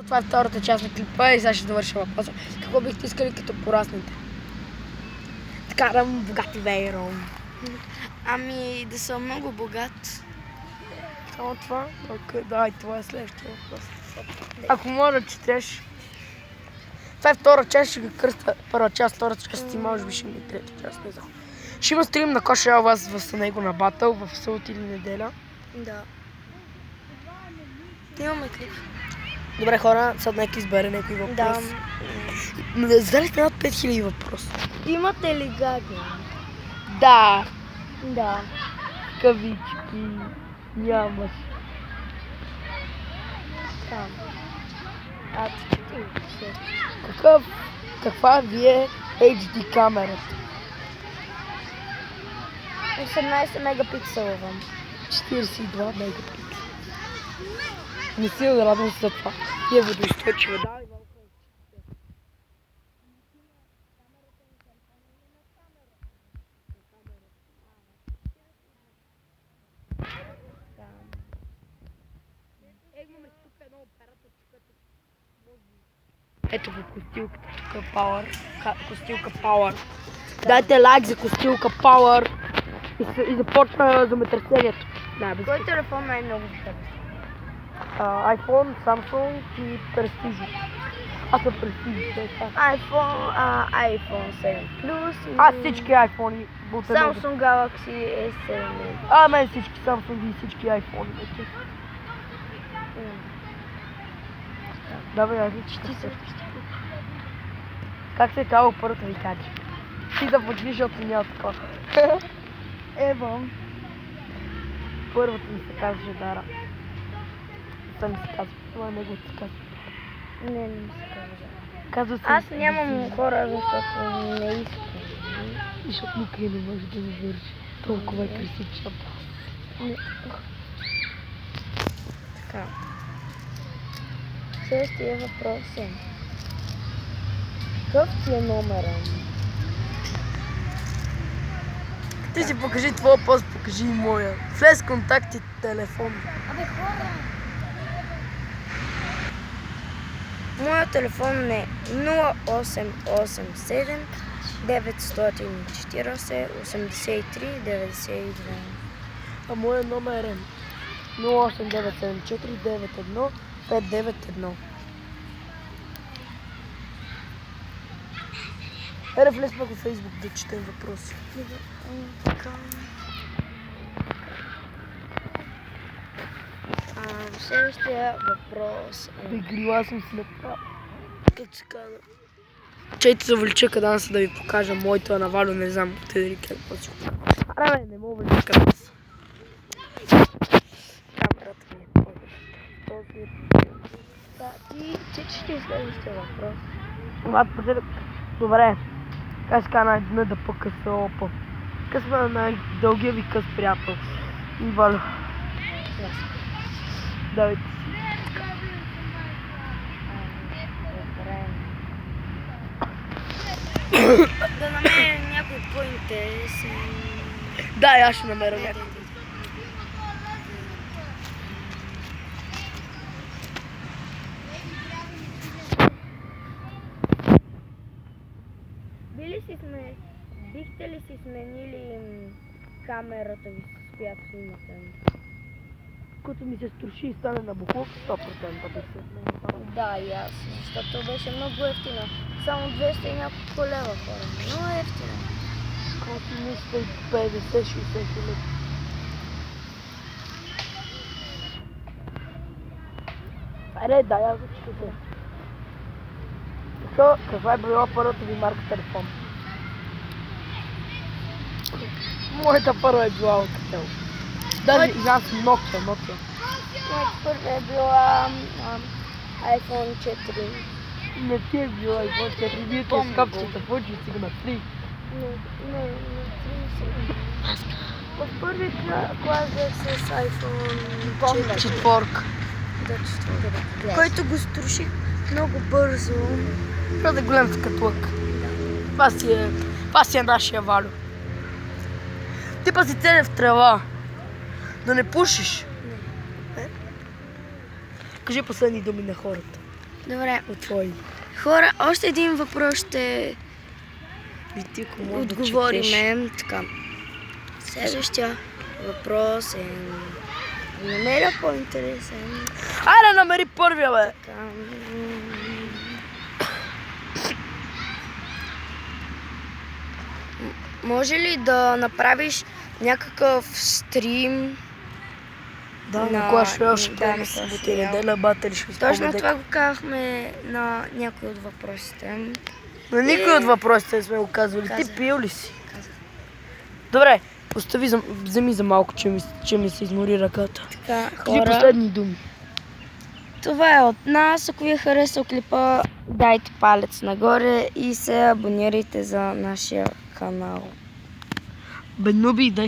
Това е втората част на клипа и сега ще завършим въпроса. Какво бихте искали като пораснете? Да карам богати вейрон. Ами да съм много богат. Само това? Да, и това е следващия въпрос. Ако може да четеш. Това е втора част, ще ги кръста. Първа част, втората част и може би ще ми трета част, не знам. Ще има стрим на Коша вас в него на батъл, в събота или неделя. Да. Имаме клип. Добре хора, сега нека избере някой въпрос. Да. Задали сте над 5000 въпроса. Имате ли гаги? Да, Да. кавички, нямаш. Там. А ти се. Каква ви е HD камерата? 18 мегапикселова. 42 мегапиксела. Не си радвам за това. И е водоустойчива. Ето го костилката, тук Power. Костилка Power. Дайте лайк за костилка Power. И започна земетресението. Кой телефон най-много в тебе? iPhone, Samsung и Prestige. Аз съм Prestige. iPhone 7 Plus. Аз всички iPhone. Samsung Galaxy S7. Мен всички Samsung и всички iPhone. Да бе, аз ти се. Как се казва първата ви качи? Ти да почниш, защото няма такова. Ево. Първата ми се казва Дара. Това ми се казва. Това него се казва. Не ми се казва. Казва се... Аз нямам хора, защото не искам. Защото никъде не може да ми върши. Толкова е красивча. Така. Следващия въпрос е. Какъв ти е номера? Ти си покажи твоя пост, покажи и моя. Влез в контакти, телефон. Абе хора! Моят телефон е 0887 940 83 92. А моя номер е 08974 91 591. Ере, влез пък във Фейсбук да четем въпроси. Следващия въпрос е... Бегрила съм си направил. Как се казва? Чейте се увелича каданса да ви покажа моето на Валю, не знам, те да река какво си го. Аре, не мога увелича каданса. Камерата ми е този е... Да, ти четеш следващия въпрос. Добре. Как се казва най-дна да по-къса опа? Късма на най-дългия ви къс приятел. И Валю. Давайте си. Добре. Да намеря някой по-интересен. Да, аз ще намеря някой. Бихте ли си сменили камерата ви, с която снимате? Като ми се струши и стане на буклук, 100% да се сменя. Да, и аз, защото беше много ефтина. Само 200 и няколко лева хора. Много ефтина. Колко мисля 50-60 хиляди. Аре, да, я го чуте. Каква е била първата ви марка телефон? Моята първа е била Alcatel. Даже и аз Nokia. Моята първа е била iPhone 4. Не ти е била iPhone 4, вие ти е скъпчета, почи си го на 3. Не, 3 в първи клас бях с iPhone 4. Да, 4. Който го струших много бързо. Това да е голям скатлък. Това си е нашия Валю. Ти па си целен в трева. Да не пушиш. Не. Кажи последни думи на хората. Добре. от твои. Хора, още един въпрос ще И ти, ако можеш да четеш. отговориме. Така. Следващия въпрос е... намеря по-интересен. Айде, намери първия, бе! Така, може ли да направиш някакъв стрим? Да, На- на Clash Royale ще да, правим на събота Clash и Royale. неделя батери, ще Точно спомня това го казахме на някой от въпросите. На никой от въпросите не сме го казвали. Ти Казах. пил ли си? Казах. Добре, вземи за малко, че ми се измори ръката. Така, Кажи хора, последни думи. това е от нас. Ако ви е харесал клипа, дайте палец нагоре и се абонирайте за нашия канал. Бе, Нуби, дай